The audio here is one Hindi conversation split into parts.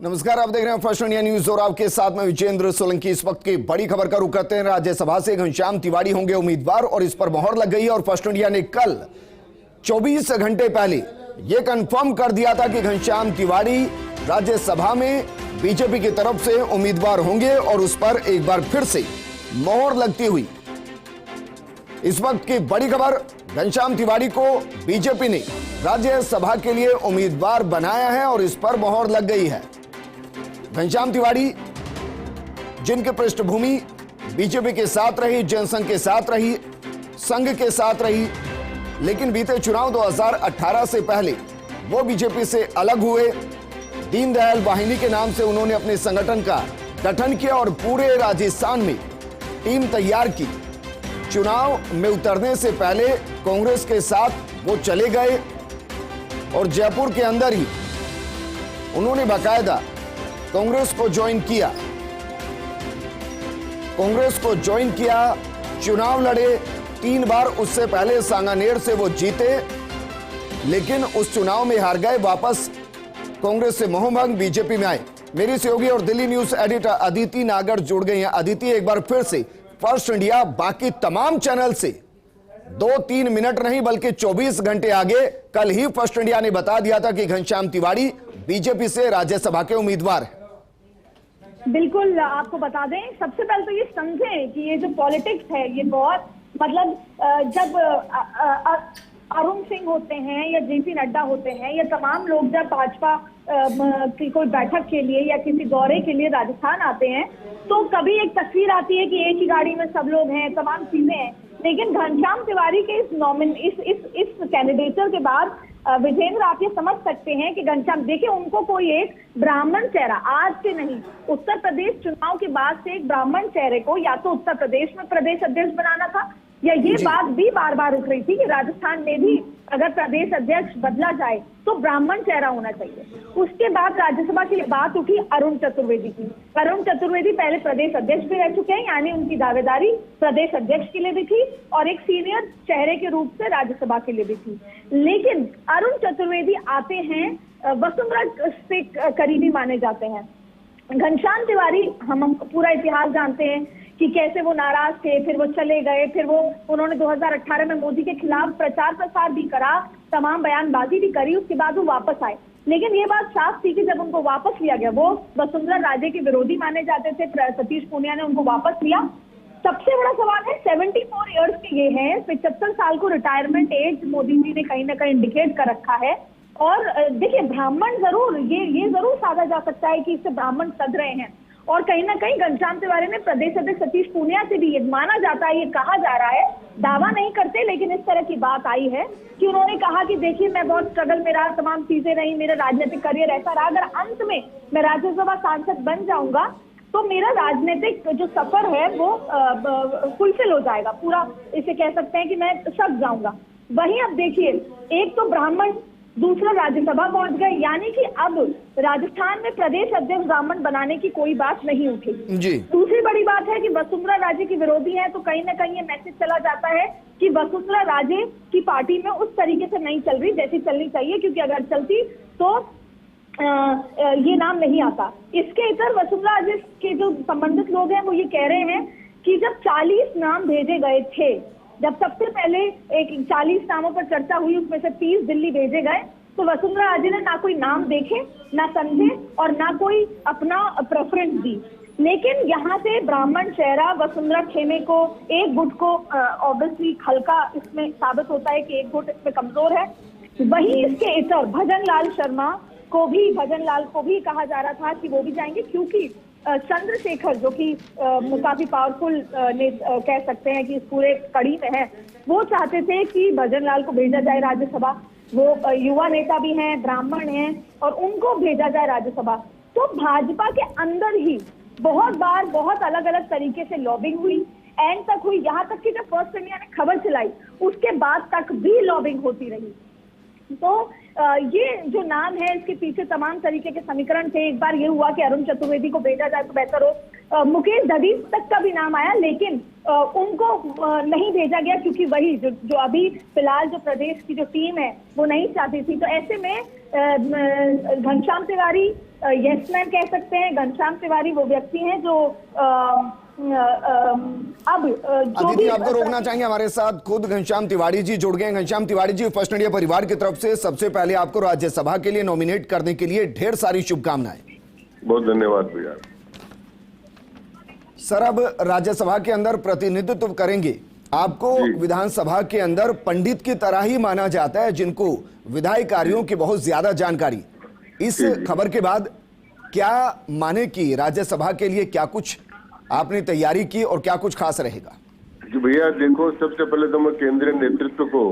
नमस्कार, आप देख रहे हैं फर्स्ट इंडिया न्यूज और आपके साथ में विजेंद्र सोलंकी। इस वक्त की बड़ी खबर का रुख करते हैं। राज्यसभा से घनश्याम तिवारी होंगे उम्मीदवार और इस पर मोहर लग गई है। और फर्स्ट इंडिया ने कल 24 घंटे पहले यह कंफर्म कर दिया था कि घनश्याम तिवारी राज्यसभा में बीजेपी की तरफ से उम्मीदवार होंगे और उस पर एक बार फिर से मोहर लगती हुई इस वक्त की बड़ी खबर, घनश्याम तिवारी को बीजेपी ने राज्यसभा के लिए उम्मीदवार बनाया है और इस पर मोहर लग गई है। घनश्याम तिवारी जिनकी पृष्ठभूमि बीजेपी के साथ रही, जनसंघ के साथ रही, संघ के साथ रही, लेकिन बीते चुनाव 2018 से पहले वो बीजेपी से अलग हुए। दीनदयाल वाहिनी के नाम से उन्होंने अपने संगठन का गठन किया और पूरे राजस्थान में टीम तैयार की। चुनाव में उतरने से पहले कांग्रेस के साथ वो चले गए और जयपुर के अंदर ही उन्होंने बाकायदा कांग्रेस को ज्वाइन किया। चुनाव लड़े 3 बार, उससे पहले सांगानेर से वो जीते, लेकिन उस चुनाव में हार गए। वापस कांग्रेस से मोहभंग, बीजेपी में आए। मेरी सहयोगी और दिल्ली न्यूज एडिटर अदिति नागर जुड़ गई हैं। अदिति, एक बार फिर से फर्स्ट इंडिया बाकी तमाम चैनल से 2-3 मिनट नहीं बल्कि 24 घंटे आगे कल ही फर्स्ट इंडिया ने बता दिया था कि घनश्याम तिवारी बीजेपी से राज्यसभा के उम्मीदवार हैं। बिल्कुल, आपको बता दें, सबसे पहले तो ये समझें कि ये जो पॉलिटिक्स है ये बहुत जब अरुण सिंह होते हैं या जेपी नड्डा होते हैं या तमाम लोग जब भाजपा की कोई बैठक के लिए या किसी दौरे के लिए राजस्थान आते हैं तो कभी एक तस्वीर आती है कि एक ही गाड़ी में सब लोग हैं, तमाम चीजें हैं। लेकिन घनश्याम तिवारी के इस कैंडिडेचर के बाद विजेंद्र, आप ये समझ सकते हैं कि घनश्याम, देखिए, उनको कोई एक ब्राह्मण चेहरा आज से नहीं, उत्तर प्रदेश चुनाव के बाद से एक ब्राह्मण चेहरे को या तो उत्तर प्रदेश में प्रदेश अध्यक्ष बनाना था, या ये बात भी बार बार उठ रही थी कि राजस्थान में भी अगर प्रदेश अध्यक्ष बदला जाए तो ब्राह्मण चेहरा होना चाहिए। उसके बाद राज्यसभा की बात उठी अरुण चतुर्वेदी की। अरुण चतुर्वेदी पहले प्रदेश अध्यक्ष भी रह चुके हैं, यानी उनकी दावेदारी प्रदेश अध्यक्ष के लिए भी थी और एक सीनियर चेहरे के रूप से राज्यसभा के लिए भी थी। लेकिन अरुण चतुर्वेदी आते हैं, वसुंधरा से करीबी माने जाते हैं। घनश्याम तिवारी, हम पूरा इतिहास जानते हैं कि कैसे वो नाराज थे, फिर वो चले गए, फिर उन्होंने 2018 में मोदी के खिलाफ प्रचार प्रसार भी करा, तमाम बयानबाजी भी करी, उसके बाद वो वापस आए। लेकिन ये बात साफ थी कि जब उनको वापस लिया गया, वो वसुंधरा राजे के विरोधी माने जाते थे, सतीश पूनिया ने उनको वापस लिया। सबसे बड़ा सवाल है, 74 ईयर्स के ये हैं, 75 साल को रिटायरमेंट एज मोदी जी ने कहीं ना कहीं इंडिकेट कर रखा है। और देखिए, ब्राह्मण जरूर ये जरूर साधा जा सकता है कि इससे ब्राह्मण सद रहे हैं, और कहीं ना कहीं घनश्याम तिवारी ने प्रदेश अध्यक्ष सतीश पूनिया से भी ये माना जाता है, ये कहा जा रहा है, दावा नहीं करते लेकिन इस तरह की बात आई है कि उन्होंने कहा कि देखिए, मैं बहुत स्ट्रगल में रहा, तमाम चीजें रही, मेरा राजनीतिक करियर ऐसा रहा, अगर अंत में मैं राज्यसभा सांसद बन जाऊंगा तो मेरा राजनीतिक जो सफर है वो फुलफिल हो जाएगा, पूरा इसे कह सकते हैं कि मैं सज जाऊंगा। वहीं अब देखिए, एक तो ब्राह्मण, दूसरा राज्यसभा पहुंच गए, यानी कि अब राजस्थान में प्रदेश अध्यक्ष ब्राह्मण बनाने की कोई बात नहीं उठी जी। दूसरी बड़ी बात है कि वसुंधरा राजे की विरोधी है, तो कहीं ना कहीं ये मैसेज चला जाता है कि वसुंधरा राजे की पार्टी में उस तरीके से नहीं चल रही जैसी चलनी चाहिए, क्योंकि अगर चलती तो ये नाम नहीं आता। इसके इतर वसुंधरा राजे के जो संबंधित लोग हैं वो ये कह रहे हैं कि जब 40 नाम भेजे गए थे, जब सबसे पहले एक 40 नामों पर चर्चा हुई, उसमें से 30 दिल्ली भेजे गए, तो वसुंधरा राजे ने ना कोई नाम देखे, ना समझे और ना कोई अपना प्रेफरेंस दी। लेकिन यहाँ से ब्राह्मण चेहरा वसुंधरा खेमे को, एक गुट को ऑब्वियसली हल्का इसमें साबित होता है कि एक गुट इसमें कमजोर है। वहीं इसके इतर भजन लाल को भी कहा जा रहा था कि वो भी जाएंगे, क्योंकि चंद्रशेखर, जो कि काफी पावरफुल कह सकते हैं कि इस पूरे कड़ी में है, वो चाहते थे कि भजन लाल को भेजा जाए राज्यसभा। वो युवा नेता भी हैं, ब्राह्मण हैं, और उनको भेजा जाए राज्यसभा। तो भाजपा के अंदर ही बहुत बार बहुत अलग अलग तरीके से लॉबिंग हुई, एंड तक हुई, यहाँ तक कि जब फर्स्ट इंडिया ने खबर चलाई उसके बाद तक भी लॉबिंग होती रही। तो ये जो नाम है इसके पीछे तमाम तरीके के समीकरण थे। एक बार ये हुआ कि अरुण चतुर्वेदी को भेजा जाए तो बेहतर हो, मुकेश दधीच तक का भी नाम आया, लेकिन उनको नहीं भेजा गया क्योंकि वही जो अभी फिलहाल जो प्रदेश की जो टीम है वो नहीं चाहती थी। तो ऐसे में घनश्याम तिवारी यस-मैन कह सकते हैं। घनश्याम तिवारी वो व्यक्ति हैं जो अब जो अदिति, आपको रोकना चाहेंगे, हमारे साथ खुद घनश्याम तिवारी जी जुड़ गए। घनश्याम तिवारी जी, फर्स्ट इंडिया परिवार की तरफ से सबसे पहले आपको राज्यसभा के लिए नॉमिनेट करने के लिए ढेर सारी शुभकामनाएं। बहुत धन्यवाद भैया। सर, अब राज्यसभा के अंदर प्रतिनिधित्व करेंगे। आपको विधानसभा के अंदर पंडित की तरह ही माना जाता है, जिनको विधायी कार्यों की बहुत ज्यादा जानकारी। इस खबर के बाद क्या माने कि राज्यसभा के लिए क्या कुछ आपने तैयारी की और क्या कुछ खास रहेगा? जी भैया, देखो, सबसे पहले तो मैं केंद्रीय नेतृत्व को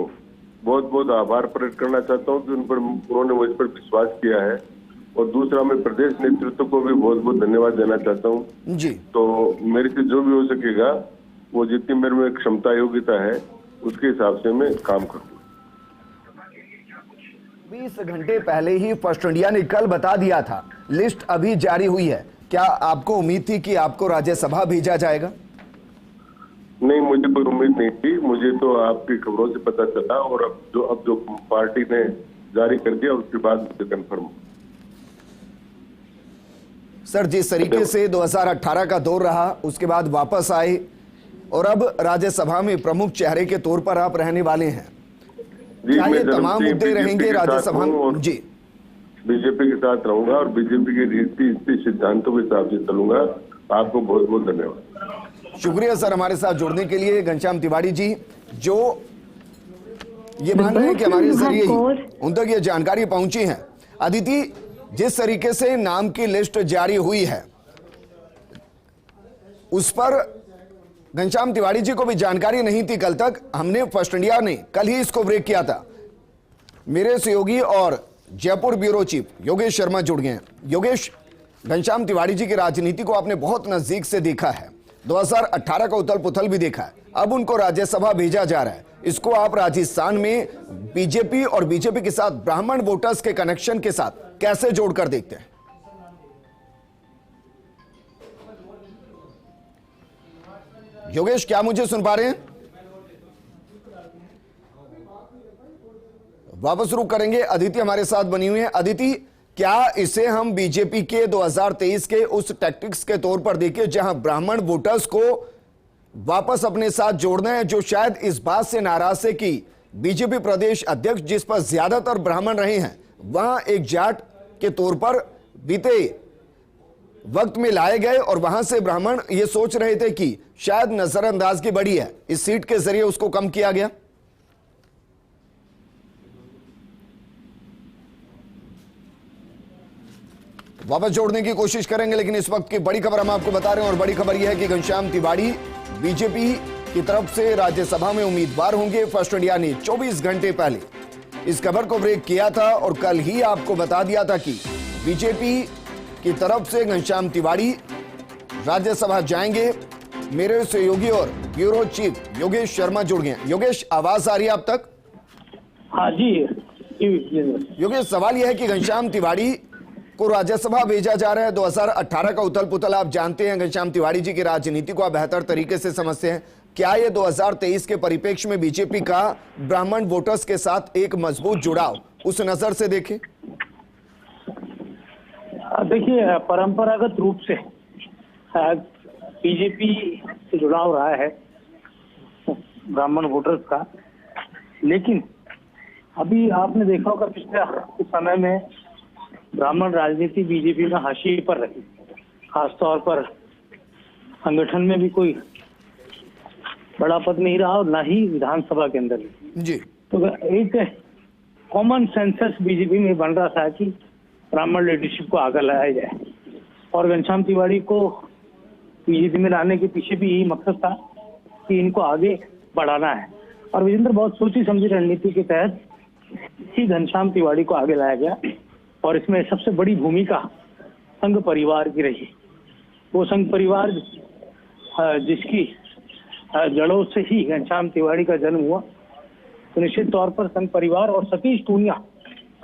बहुत बहुत आभार प्रकट करना चाहता हूँ कि उन्होंने मुझ पर विश्वास किया है, और दूसरा मैं प्रदेश नेतृत्व को भी बहुत बहुत धन्यवाद देना चाहता हूँ जी। तो मेरे से जो भी हो सकेगा, वो जितनी मेरे में क्षमता योग्यता है उसके हिसाब से मैं काम करूँ। 20 घंटे पहले ही फर्स्ट इंडिया ने कल बता दिया था, लिस्ट अभी जारी हुई है। क्या आपको उम्मीद थी कि आपको राज्यसभा भेजा जाएगा? नहीं, मुझे कोई उम्मीद नहीं थी। मुझे तो आपकी खबरों से पता चला, और अब जो पार्टी ने जारी कर दिया उसके बाद मुझे कंफर्म। सर, जिस तरीके से 2018 का दौर रहा, उसके बाद वापस आए और अब राज्यसभा में प्रमुख चेहरे के तौर पर आप रहने वाले हैं, क्या ये तमाम मुद्दे रहेंगे राज्यसभा में? जी, बीजेपी के साथ रहूंगा और बीजेपी के रीति सिद्धांतों के हिसाब से चलूंगा। आपको बहुत बहुत धन्यवाद। शुक्रिया सर हमारे साथ जुड़ने के लिए। घनश्याम तिवारी जी, जो ये मान रहे हैं कि हमारे जरिए ही उन तक ये जानकारी पहुंची है। अदिति, जिस तरीके से नाम की लिस्ट जारी हुई है, उस पर घनश्याम तिवारी जी को भी जानकारी नहीं थी कल तक। हमने फर्स्ट इंडिया ने कल ही इसको ब्रेक किया था। मेरे सहयोगी और जयपुर ब्यूरो चीफ योगेश शर्मा जुड़ गए हैं। योगेश, घनश्याम तिवारी जी की राजनीति को आपने बहुत नजदीक से देखा है, 2018 का उथल पुथल भी देखा है, अब उनको राज्यसभा भेजा जा रहा है। इसको आप राजस्थान में बीजेपी और बीजेपी के साथ ब्राह्मण वोटर्स के कनेक्शन के साथ कैसे जोड़कर देखते हैं? योगेश, क्या मुझे सुन पा रहे हैं? वापस रुक करेंगे। अदिति हमारे साथ बनी हुई है। अदिति, क्या इसे हम बीजेपी के 2023 के उस टैक्टिक्स के तौर पर देखें जहां ब्राह्मण वोटर्स को वापस अपने साथ जोड़ना है, जो शायद इस बात से नाराज है कि बीजेपी प्रदेश अध्यक्ष जिस पर ज्यादातर ब्राह्मण रहे हैं, वहां एक जाट के तौर पर बीते वक्त में लाए गए और वहां से ब्राह्मण ये सोच रहे थे कि शायद नजरअंदाजगी बढ़ी है, इस सीट के जरिए उसको कम किया गया? वापस जोड़ने की कोशिश करेंगे, लेकिन इस वक्त की बड़ी खबर हम आपको बता रहे हैं, और बड़ी खबर यह है कि घनश्याम तिवारी बीजेपी की तरफ से राज्यसभा में उम्मीदवार होंगे। फर्स्ट इंडिया ने 24 घंटे पहले इस खबर को ब्रेक किया था और कल ही आपको बता दिया था कि बीजेपी की तरफ से घनश्याम तिवारी राज्यसभा जाएंगे। मेरे सहयोगी और ब्यूरो चीफ योगेश शर्मा जुड़ गए। योगेश, आवाज आ रही है आप तक? हाँ जी। योगेश, सवाल यह है कि घनश्याम तिवारी को राज्यसभा भेजा जा रहा है। 2018 का उथल पुथल आप जानते हैं, घनश्याम तिवारी जी की राजनीति को आप बेहतर तरीके से समझते हैं। क्या ये 2023 के परिप्रेक्ष्य में बीजेपी का ब्राह्मण वोटर्स के साथ एक मजबूत जुड़ाव उस नजर से देखें? देखिए, परंपरागत रूप से बीजेपी से जुड़ाव रहा है ब्राह्मण वोटर्स का, लेकिन अभी आपने देखा होगा पिछले कुछ समय में ब्राह्मण राजनीति बीजेपी में हाशिए पर रही, खासतौर पर संगठन में भी कोई बड़ा पद नहीं रहा और ना ही विधानसभा के अंदर जी। तो एक कॉमन सेंसस बीजेपी में बन रहा था कि ब्राह्मण लीडरशिप को आगे लाया जाए, और घनश्याम तिवारी को बीजेपी में लाने के पीछे भी यही मकसद था कि इनको आगे बढ़ाना है। और विजेंद्र, बहुत सोची समझी रणनीति के तहत ही घनश्याम तिवारी को आगे लाया गया, और इसमें सबसे बड़ी भूमिका संघ परिवार की रही। वो संघ परिवार जिसकी जड़ों से ही घनश्याम तिवारी का जन्म हुआ, तो निश्चित तौर पर संघ परिवार और सतीश पूनिया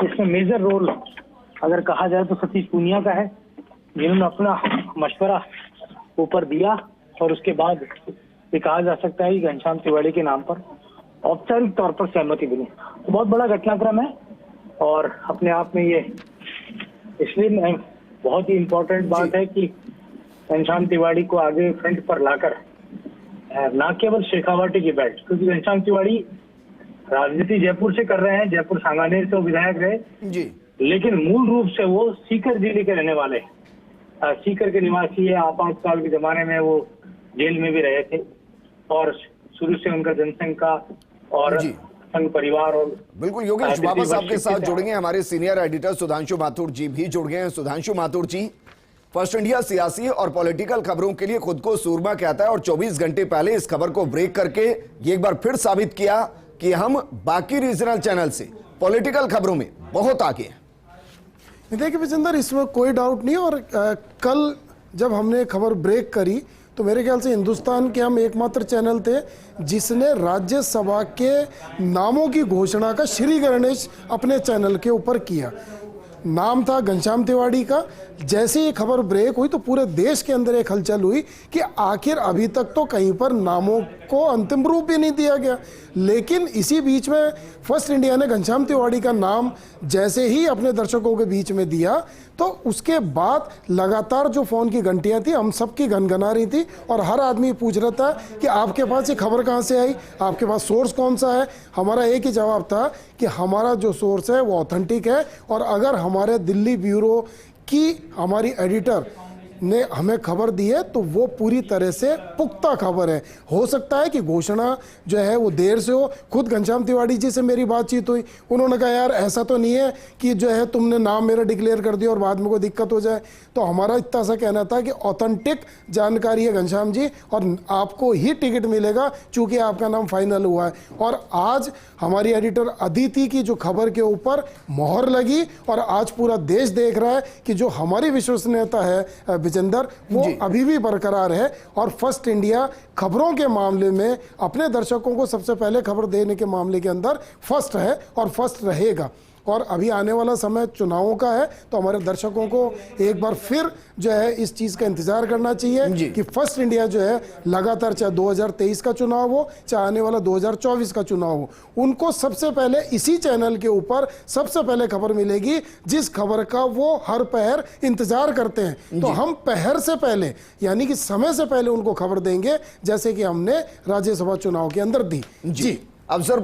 इसमें मेजर रोल अगर कहा जाए तो सतीश पूनिया का है, जिन्होंने अपना मशवरा ऊपर दिया और उसके बाद ये कहा जा सकता है कि घनश्याम तिवाड़ी के नाम पर औपचारिक तौर पर सहमति बनी। तो बहुत बड़ा घटनाक्रम है और अपने आप में ये इसलिए बहुत ही इम्पोर्टेंट बात है कि घनश्याम तिवाड़ी को आगे फ्रंट पर लाकर न केवल शेखावाटी की बेल्ट, क्योंकि घनश्याम तिवाड़ी राजनीति जयपुर से कर रहे हैं, जयपुर सांगानेर से वो विधायक रहे जी, लेकिन मूल रूप से वो सीकर जिले के रहने वाले सीकर के निवासी है। आपातकाल के जमाने में वो जेल में भी रहे थे और शुरू से उनका जनसंघ का और जी। संघ परिवार और बिल्कुल योगेश, वापस आपके साथ जुड़ेंगे हमारे सीनियर एडिटर सुधांशु माथुर जी भी जुड़ गए हैं। सुधांशु माथुर जी, फर्स्ट इंडिया सियासी और पॉलिटिकल खबरों के लिए खुद को सूरमा कहता है और 24 घंटे पहले इस खबर को ब्रेक करके ये एक बार फिर साबित किया कि हम बाकी रीजनल चैनल से पॉलिटिकल खबरों में बहुत आगे हैं। देखिए विजेंद्र, इसमें कोई डाउट नहीं। और कल जब हमने खबर ब्रेक करी तो मेरे ख्याल से हिंदुस्तान के हम एकमात्र चैनल थे जिसने राज्यसभा के नामों की घोषणा का श्री गणेश अपने चैनल के ऊपर किया। नाम था घनश्याम तिवाड़ी का। जैसे ही खबर ब्रेक हुई तो पूरे देश के अंदर एक हलचल हुई कि आखिर अभी तक तो कहीं पर नामों को अंतिम रूप ही नहीं दिया गया। लेकिन इसी बीच में फर्स्ट इंडिया ने घनश्याम तिवाड़ी का नाम जैसे ही अपने दर्शकों के बीच में दिया तो उसके बाद लगातार जो फ़ोन की घंटियां थी हम सबकी घनघना रही थी और हर आदमी पूछ रहा था कि आपके पास ये खबर कहाँ से आई, आपके पास सोर्स कौन सा है। हमारा एक ही जवाब था कि हमारा जो सोर्स है वो ऑथेंटिक है और अगर हमारे दिल्ली ब्यूरो की हमारी एडिटर ने हमें खबर दी है तो वो पूरी तरह से पुख्ता खबर है। हो सकता है कि घोषणा जो है वो देर से हो। खुद घनश्याम तिवाड़ी जी से मेरी बातचीत हुई, उन्होंने कहा यार ऐसा तो नहीं है कि जो है तुमने नाम मेरा डिक्लेयर कर दिया और बाद में कोई दिक्कत हो जाए। तो हमारा इतना सा कहना था कि ऑथेंटिक जानकारी है घनश्याम जी और आपको ही टिकट मिलेगा चूंकि आपका नाम फाइनल हुआ है। और आज हमारी एडिटर अदिति की जो खबर के ऊपर मोहर लगी और आज पूरा देश देख रहा है कि जो हमारी विश्वसनीयता है विजेंदर वो अभी भी बरकरार है और फर्स्ट इंडिया खबरों के मामले में अपने दर्शकों को सबसे पहले खबर देने के मामले के अंदर फर्स्ट है और फर्स्ट रहेगा। और अभी आने वाला समय चुनावों का है तो हमारे दर्शकों को एक बार फिर जो है इस चीज़ का इंतजार करना चाहिए कि फर्स्ट इंडिया जो है लगातार चाहे 2023 का चुनाव हो चाहे आने वाला 2024 का चुनाव हो, उनको सबसे पहले इसी चैनल के ऊपर सबसे पहले खबर मिलेगी जिस खबर का वो हर पहर इंतजार करते हैं। तो हम पहर से पहले यानी कि समय से पहले उनको खबर देंगे जैसे कि हमने राज्यसभा चुनाव के अंदर दी। जी, अवसर